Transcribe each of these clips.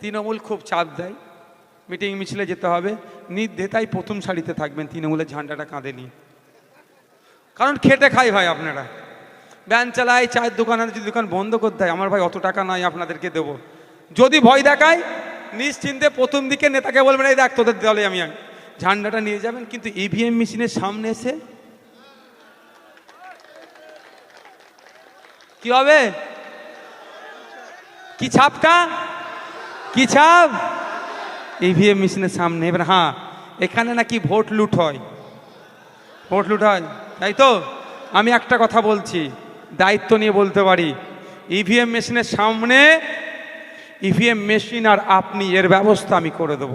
তৃণমূল খুব চাপ দেয়, মিটিং মিছিলে যেতে হবে, নির্দ্বিধায় প্রথম সারিতে থাকবেন তৃণমূলের ঝান্ডাটা কাঁধে নিয়ে। কারণ খেটে খাই ভাই, আপনারা ভ্যান চালায়, চায়ের দোকান আছে, যদি দোকান বন্ধ করতে হয়, আমার ভাই অত টাকা নাই আপনাদেরকে দেবো। যদি ভয় দেখায় নিশ্চিন্তে প্রথম দিকে নেতাকে বলবেন এই দেখ তোদের দলে আমি ঝান্ডাটা নিয়ে যাবেন। কিন্তু ইভিএম মেশিনের সামনে এসে কি হবে? কি ছাপটা, কি ছাপ? ইভিএম মেশিনের সামনে। এবার হ্যাঁ, এখানে নাকি ভোট লুট হয়, ভোট লুট হয়, তাই তো? আমি একটা কথা বলছি, দায়িত্ব নিয়ে বলতে পারি, ইভিএম মেশিনের সামনে ইভিএম মেশিন আর আপনি, এর ব্যবস্থা আমি করে দেব।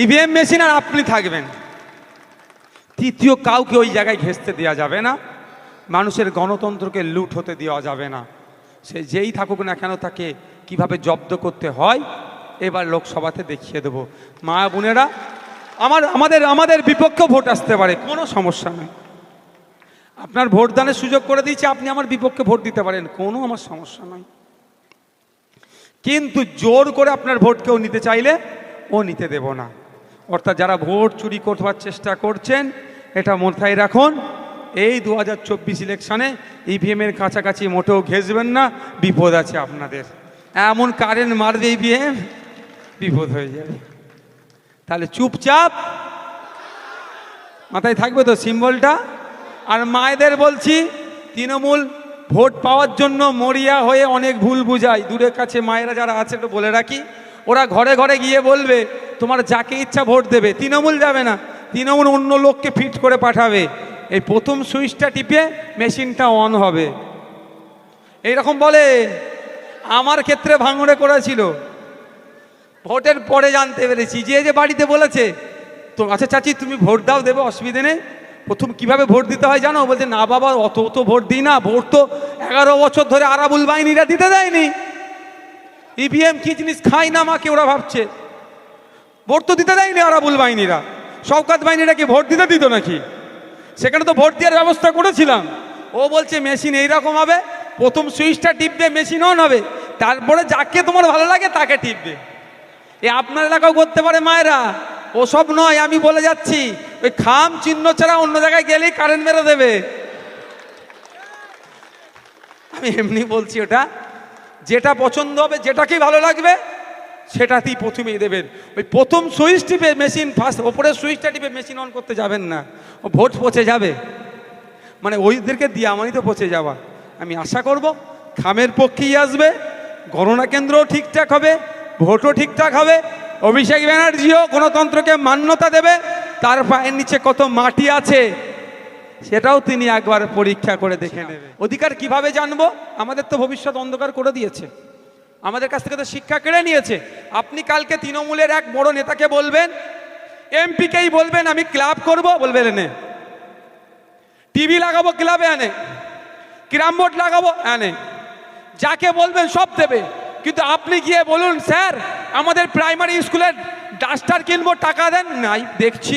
ইভিএম মেশিন আর আপনি থাকবেন, তৃতীয় কাউকে ওই জায়গায় ঘেঁষতে দেওয়া যাবে না। মানুষের গণতন্ত্রকে লুট হতে দেওয়া যাবে না। সে যেই থাকুক না কেন, তাকে কিভাবে জব্দ করতে হয় এবার লোকসভাতে দেখিয়ে দেব। মা বোনেরা, আমাদের বিপক্ষে ভোট আসতে পারে, কোনো সমস্যা নেই। আপনার ভোটদানের সুযোগ করে দিয়েছে, আপনি আমার বিপক্ষে ভোট দিতে পারেন, কোনো আমার সমস্যা নয়। কিন্তু জোর করে আপনার ভোট কেউ নিতে চাইলে ও নিতে দেব না। অর্থাৎ যারা ভোট চুরি করবার চেষ্টা করছেন, এটা মাথায় রাখুন, এই 2024 ইলেকশনে ইভিএমের কাছাকাছি মোটেও ঘেঁষবেন না, বিপদ আছে আপনাদের। এমন কারেন্ট মারবে ইভিএম, বিপদ হয়ে যাবে। তাহলে চুপচাপ মাথায় থাকবে তো সিম্বলটা। আর মায়েদের বলছি, তৃণমূল ভোট পাওয়ার জন্য মরিয়া হয়ে অনেক ভুল বুঝায়। দূরের কাছে মায়েরা যারা আছে একটু বলে রাখি, ওরা ঘরে ঘরে গিয়ে বলবে তোমার যাকে ইচ্ছা ভোট দেবে, তৃণমূল যাবে না, তৃণমূল অন্য লোককে ফিট করে পাঠাবে। এই প্রথম সুইচটা টিপে মেশিনটা অন হবে, এইরকম বলে। আমার ক্ষেত্রে ভাঙড়ে করেছিল, ভোটের পরে জানতে পেরেছি। যে বাড়িতে বলেছে তো আচ্ছা চাচি তুমি ভোট দাও, দেবে, অসুবিধে নেই, প্রথম কিভাবে ভোট দিতে হয় জানো? বলছে না বাবা, অত তো ভোট দিই না, ভোট তো 11 বছর ধরে আরাবুল বাহিনীরা দিতে দেয়নি। ইভিএম কি জিনিস খাই না মাকে, ওরা ভাবছে ভোট তো দিতে দেয়নি আরাবুল বাহিনীরা। শওকত বাহিনীরা কি ভোট দিতে দিত নাকি? সেখানে তো ভোট দেওয়ার ব্যবস্থা করেছিলাম। ও বলছে মেশিন এইরকম হবে, প্রথম সুইচটা টিপবে, মেশিন অন হবে, তারপরে যাকে তোমার ভালো লাগে তাকে টিপবে। এ আপনার এলাকাও করতে পারে মায়েরা, ওসব নয়, আমি বলে যাচ্ছি। ওই খাম চিহ্ন ছাড়া অন্য জায়গায় গেলেই কারেন্ট মেরে দেবে। আমি এমনি বলছি, ওটা যেটা পছন্দ হবে, যেটাকেই ভালো লাগবে সেটাতেই প্রথমেই দেবেন। ওই প্রথম সুইচ টিপে মেশিন, ফার্স্ট ওপরের সুইচটা টিপে মেশিন অন করতে যাবেন না, ও ভোট পচে যাবে। মানে ওইদেরকে দিয়ে আমারই তো পচে যাওয়া। আমি আশা করব খামের পক্ষেই আসবে, গণনা কেন্দ্রও ঠিকঠাক হবে, ভোটও ঠিকঠাক হবে, অভিষেক ব্যানার্জিও গণতন্ত্রকে মান্যতা দেবে, তার পায়ের নিচে কত মাটি আছে সেটাও তিনি একবার পরীক্ষা করে দেখে নেবে। অধিকার কিভাবে জানবো? আমাদের তো ভবিষ্যৎ অন্ধকার করে দিয়েছে, আমাদের কাছ থেকে তো শিক্ষা কেড়ে নিয়েছে। আপনি কালকে তৃণমূলের এক বড় নেতাকে বলবেন, এমপিকেই বলবেন আমি ক্লাব করব, বলবে এনে টিভি লাগাবো, ক্লাবে আনে ক্যারাম বোর্ড লাগাবো, আনে যাকে বলবেন সব দেবে। কিন্তু আপনি গিয়ে বলুন স্যার আমাদের প্রাইমারি স্কুলের ডাস্টার কিনবো, টাকা দেন, নাই, দেখছি।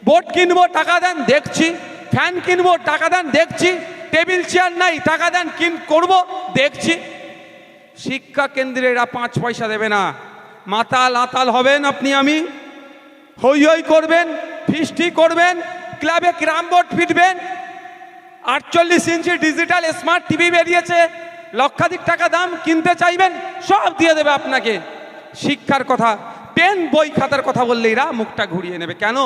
বোর্ড কিনবো, টাকা দেন, দেখছি। ফ্যান কিনবো, টাকা দেন, দেখছি। টেবিল চেয়ার নাই, টাকা দেন, করবো, দেখছি। শিক্ষা কেন্দ্রে এরা 5 পয়সা দেবে না। মাতাল আতাল হবেন আপনি, আমি হই হই করবেন, ফিস্টি করবেন, ক্লাবে ক্যারাম বোর্ড ফিটবেন, 48 ইঞ্চি ডিজিটাল স্মার্ট টিভি বেরিয়েছে, লক্ষাধিক টাকা দাম, কিনতে চাইবেন, সব দিয়ে দেবে আপনাকে। শিক্ষার কথা, পেন বই খাতার কথা বললে এরা মুখটা ঘুরিয়ে নেবে। কেন?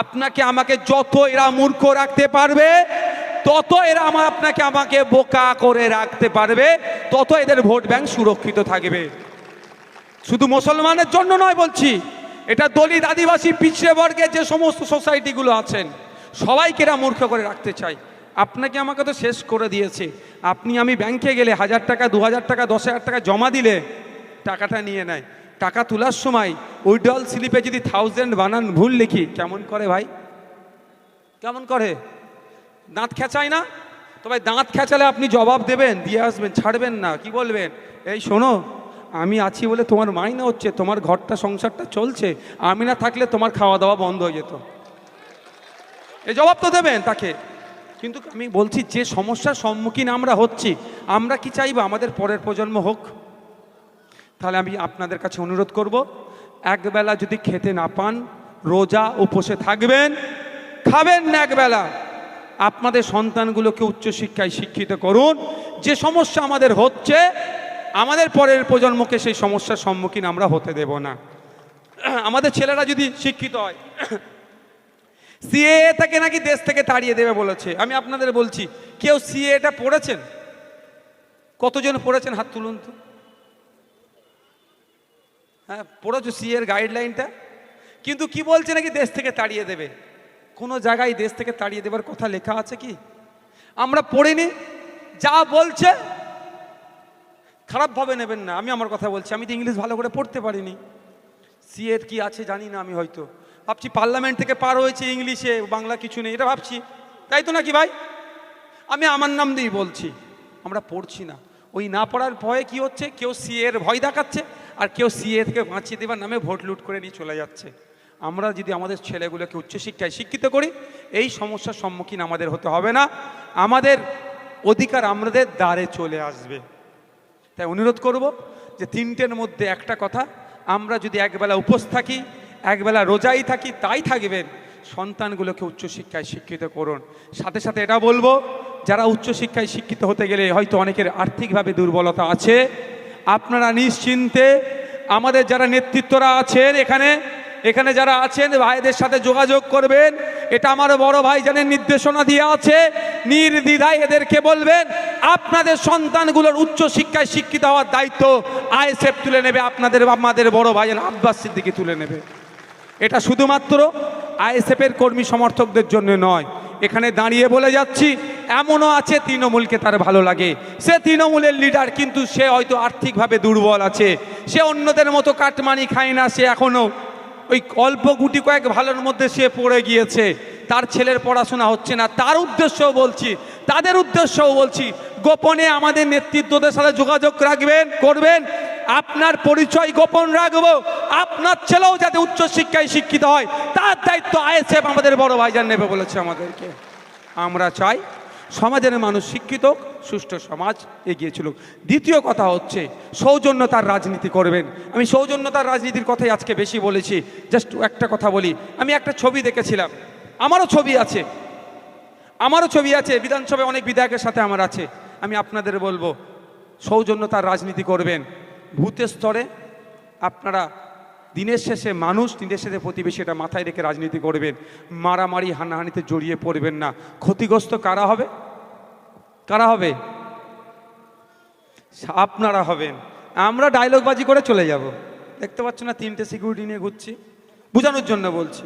আপনাকে আমাকে যত এরা মূর্খ রাখতে পারবে, তত এরা আপনাকে আমাকে বোকা করে রাখতে পারবে, তত এদের ভোট ব্যাংক সুরক্ষিত থাকবে। শুধু মুসলমানের জন্য নয় বলছি, এটা দলিত, আদিবাসী, পিছিয়ে বর্গের যে সমস্ত সোসাইটিগুলো আছেন সবাইকে এরা মূর্খ করে রাখতে চায়। আপনাকে আমাকে তো শেষ করে দিয়েছে। আপনি আমি ব্যাংকে গেলে 1000 টাকা, 2000 টাকা, 10,000 টাকা জমা দিলে টাকাটা নিয়ে নেয়। টাকা তোলার সময় উইথড্রল স্লিপে যদি 1000 বানান ভুল লিখি, কেমন করে ভাই, কেমন করে? দাঁত খেঁচায় না? তবে দাঁত খেঁচালে আপনি জবাব দেবেন, দিয়ে আসবেন, ছাড়বেন না। কি বলবেন? এই শোনো, আমি আছি বলে তোমার মাইনে হচ্ছে, তোমার ঘরটা সংসারটা চলছে, আমি না থাকলে তোমার খাওয়া দাওয়া বন্ধ হয়ে যেত। এই জবাব তো দেবেন তাকে। কিন্তু আমি বলছি যে সমস্যার সম্মুখীন আমরা হচ্ছি, আমরা কি চাইবো আমাদের পরের প্রজন্ম হোক? তাহলে আমি আপনাদের কাছে অনুরোধ করব, একবেলা যদি খেতে না পান, রোজা উপোসে থাকবেন, খাবেন না একবেলা, আপনাদের সন্তানগুলোকে উচ্চশিক্ষায় শিক্ষিত করুন। যে সমস্যা আমাদের হচ্ছে, আমাদের পরের প্রজন্মকে সেই সমস্যার সম্মুখীন আমরা হতে দেব না। আমাদের ছেলেরা যদি শিক্ষিত হয়, সিএ থেকে নাকি দেশ থেকে তাড়িয়ে দেবে বলেছে। আমি আপনাদের বলছি, কেউ সিএটা পড়েছেন? কতজন পড়েছেন হাত তুলুন তো। হ্যাঁ, পড়েছো সিএর গাইডলাইনটা? কিন্তু কি বলছে নাকি দেশ থেকে তাড়িয়ে দেবে। কোনো জায়গায় দেশ থেকে তাড়িয়ে দেবার কথা লেখা আছে কি? আমরা পড়িনি, যা বলছে খারাপভাবে নেবেন না। আমি আমার কথা বলছি, আমি তো ইংলিশ ভালো করে পড়তে পারিনি, সিএর কি আছে জানি না। আমি হয়তো ভাবছি পার্লামেন্ট থেকে পার হয়েছে, ইংলিশে বাংলা কিছু নেই, এটা ভাবছি, তাই তো নাকি ভাই? আমি আমার নাম দিয়েই বলছি, আমরা পড়ছি না। ওই না পড়ার ভয়ে কি হচ্ছে, কেউ সিএর ভয় দেখাচ্ছে, আর কেউ সিএ থেকে বাঁচিয়ে দেবার নামে ভোট লুট করে নিয়ে চলে যাচ্ছে। আমরা যদি আমাদের ছেলেগুলোকে উচ্চশিক্ষায় শিক্ষিত করি, এই সমস্যার সম্মুখীন আমাদের হতে হবে না, আমাদের অধিকার আমাদের দ্বারে চলে আসবে। তাই অনুরোধ করব যে তিনটের মধ্যে একটা কথা, আমরা যদি একবেলা উপোস থাকি, একবেলা রোজাই থাকি, তাই থাকবেন, সন্তানগুলোকে উচ্চশিক্ষায় শিক্ষিত করুন। সাথে সাথে এটা বলবো, যারা উচ্চশিক্ষায় শিক্ষিত হতে গেলে হয়তো অনেকের আর্থিকভাবে দুর্বলতা আছে, আপনারা নিশ্চিন্তে আমাদের যারা নেতৃত্বরা আছেন, এখানে যারা আছেন, ভাইদের সাথে যোগাযোগ করবেন। এটা আমার বড় ভাইজানের নির্দেশনা দিয়ে আছে, নির্দ্বিধায় এদেরকে বলবেন আপনাদের সন্তানগুলোর উচ্চশিক্ষায় শিক্ষিত হওয়ার দায়িত্ব আইএসএফ তুলে নেবে, আমাদের বড় ভাইজান আব্বাস সিদ্দিকী তুলে নেবে। এটা শুধুমাত্র আইএসএফের কর্মী সমর্থকদের জন্য নয়, এখানে দাঁড়িয়ে বলে যাচ্ছি, এমনও আছে তৃণমূলকে তার ভালো লাগে, সে তৃণমূলের লিডার, কিন্তু সে হয়তো আর্থিকভাবে দুর্বল আছে, সে অন্যদের মতো কাটমানি খায় না, সে এখনও ওই অল্প গুটি কয়েক ভালোর মধ্যে সে পড়ে গিয়েছে, তার ছেলের পড়াশোনা হচ্ছে না। তার উদ্দেশ্যও বলছি, তাদের উদ্দেশ্যও বলছি, গোপনে আমাদের নেতৃত্বদের সাথে যোগাযোগ করবেন, আপনার পরিচয় গোপন রাখবো, আপনার ছেলেও যাতে উচ্চশিক্ষায় শিক্ষিত হয় তার দায়িত্ব আইএসএফ আমাদের বড় ভাইজান নেবে বলেছে আমাদেরকে। আমরা চাই সমাজের মানুষ শিক্ষিত, সুষ্ঠু সমাজ এগিয়ে চলুক। দ্বিতীয় কথা হচ্ছে সৌজন্যতার রাজনীতি করবেন। আমি সৌজন্যতার রাজনীতির কথাই আজকে বেশি বলেছি। জাস্ট একটা কথা বলি, আমি একটা ছবি দেখেছিলাম, আমারও ছবি আছে, বিধানসভায় অনেক বিধায়কের সাথে আমার আছে। আমি আপনাদের বলবো, সৌজন্যতার রাজনীতি করবেন। ভূতের স্তরে আপনারা দিনের শেষে মানুষ, দিনের শেষে প্রতিবেশী, এটা মাথায় রেখে রাজনীতি করবেন। মারামারি হানাহানিতে জড়িয়ে পড়বেন না। ক্ষতিগ্রস্ত কারা হবে? আপনারা হবেন। আমরা ডায়লগবাজি করে চলে যাব। দেখতে পাচ্ছ না 3টে সিকিউরিটি নিয়ে ঘুরছি, বোঝানোর জন্য বলছি।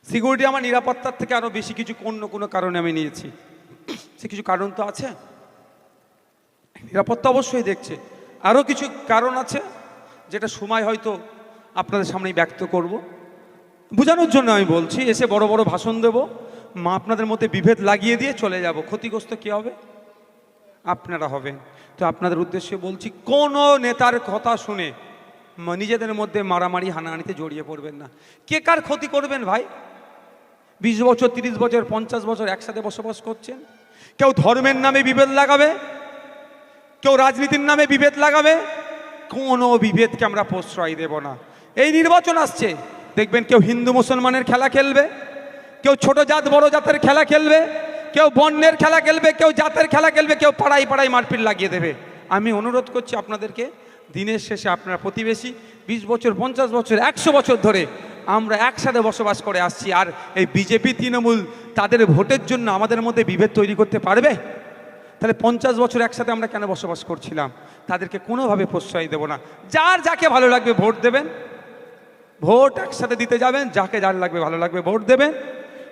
সিকিউরিটি আমার নিরাপত্তার থেকে আরও বেশি কিছু অন্য কোনো কারণে আমি নিয়েছি। সে কিছু কারণ তো আছে, নিরাপত্তা অবশ্যই দেখছে, আরও কিছু কারণ আছে যেটা সময় হয়তো আপনাদের সামনেই ব্যক্ত করব। বোঝানোর জন্য আমি বলছি, এসে বড় বড় ভাষণ দেব, আপনাদের মধ্যে বিভেদ লাগিয়ে দিয়ে চলে যাব। ক্ষতিগ্রস্ত কে হবে? আপনারা হবেন। তো আপনাদের উদ্দেশ্যে বলছি, কোনো নেতার কথা শুনে নিজেদের মধ্যে মারামারি হানাহানিতে জড়িয়ে পড়বেন না। কে কার ক্ষতি করবেন ভাই? 20 বছর, 30 বছর, 50 বছর একসাথে বসবাস করছেন, কেউ ধর্মের নামে বিভেদ লাগাবে, কেউ রাজনীতির নামে বিভেদ লাগাবে। কোনো বিভেদকে আমরা প্রশ্রয় দেব না। এই নির্বাচন আসছে, দেখবেন কেউ হিন্দু মুসলমানের খেলা খেলবে, কেউ ছোট জাত বড় জাতের খেলা খেলবে, কেউ বর্ণের খেলা খেলবে, কেউ জাতের খেলা খেলবে, কেউ পাড়ায় পাড়ায় মারপিট লাগিয়ে দেবে। আমি অনুরোধ করছি আপনাদেরকে, দিনের শেষে আপনারা প্রতিবেশী, 20 বছর, 50 বছর, 100 বছর ধরে আমরা একসাথে বসবাস করে আসছি। আর এই বিজেপি তৃণমূল তাদের ভোটের জন্য আমাদের মধ্যে বিভেদ তৈরি করতে পারবে? তাহলে 50 বছর একসাথে আমরা কেন বসবাস করছিলাম? তাদেরকে কোনোভাবে প্রশ্রয় দেব না। যার যাকে ভালো লাগবে ভোট দেবেন, ভোট একসাথে দিতে যাবেন, যার লাগবে ভালো লাগবে ভোট দেবেন,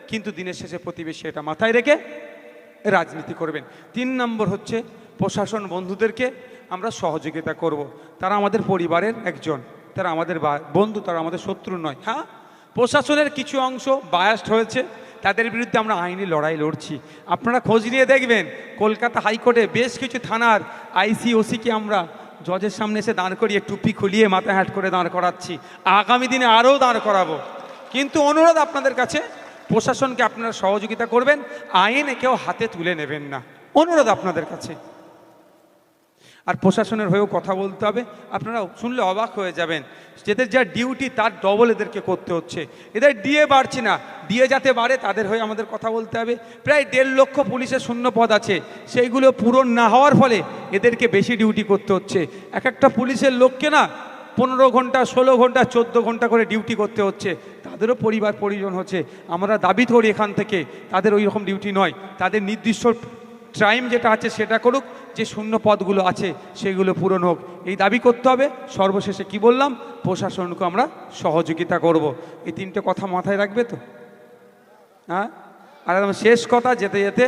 কিন্তু দিনের শেষে প্রতিবেশী, এটা মাথায় রেখে রাজনীতি করবেন। 3 নম্বর হচ্ছে প্রশাসন বন্ধুদেরকে আমরা সহযোগিতা করব। তারা আমাদের পরিবারের একজন, তারা আমাদের বন্ধু, তারা আমাদের শত্রু নয়। হ্যাঁ, প্রশাসনের কিছু অংশ বায়াসড হয়েছে, তাদের বিরুদ্ধে আমরা আইনি লড়াই লড়ছি। আপনারা খোঁজ নিয়ে দেখবেন, কলকাতা হাইকোর্টে বেশ কিছু থানার আইসি ওসিকে আমরা জজের সামনে এসে দাঁড় করিয়ে টুপি খুলিয়ে মাথা হ্যাট করে দাঁড় করাচ্ছি। আগামী দিনে আরও দাঁড় করাবো। কিন্তু অনুরোধ আপনাদের কাছে, প্রশাসনকে আপনারা সহযোগিতা করবেন, আইন কেউ হাতে তুলে নেবেন না, অনুরোধ আপনাদের কাছে। আর প্রশাসনের হয়েও কথা বলতে হবে, আপনারা শুনলে অবাক হয়ে যাবেন, যেদের যা ডিউটি তার ডবল এদেরকে করতে হচ্ছে। এদের ডিএ বাড়ছে না, ডিএ যাতে বাড়ে তাদের হয়ে আমাদের কথা বলতে হবে। প্রায় 1.5 লক্ষ পুলিশের শূন্য পদ আছে, সেইগুলো পূরণ না হওয়ার ফলে এদেরকে বেশি ডিউটি করতে হচ্ছে। এক একটা পুলিশের লোককে না 15 ঘন্টা, 16 ঘন্টা, 14 ঘন্টা করে ডিউটি করতে হচ্ছে, তাদেরও পরিবার পরিজন হচ্ছে। আমরা দাবি করি এখান থেকে তাদের ওই রকম ডিউটি নয়, তাদের নির্দিষ্ট টাইম যেটা আছে সেটা করুক, যে শূন্য পদগুলো আছে সেগুলো পূরণ হোক, এই দাবি করতে হবে। সর্বশেষে কি বললাম, প্রশাসনকে আমরা সহযোগিতা করব। এই 3টে কথা মাথায় রাখবে তো? হ্যাঁ, আর একদম শেষ কথা যেতে যেতে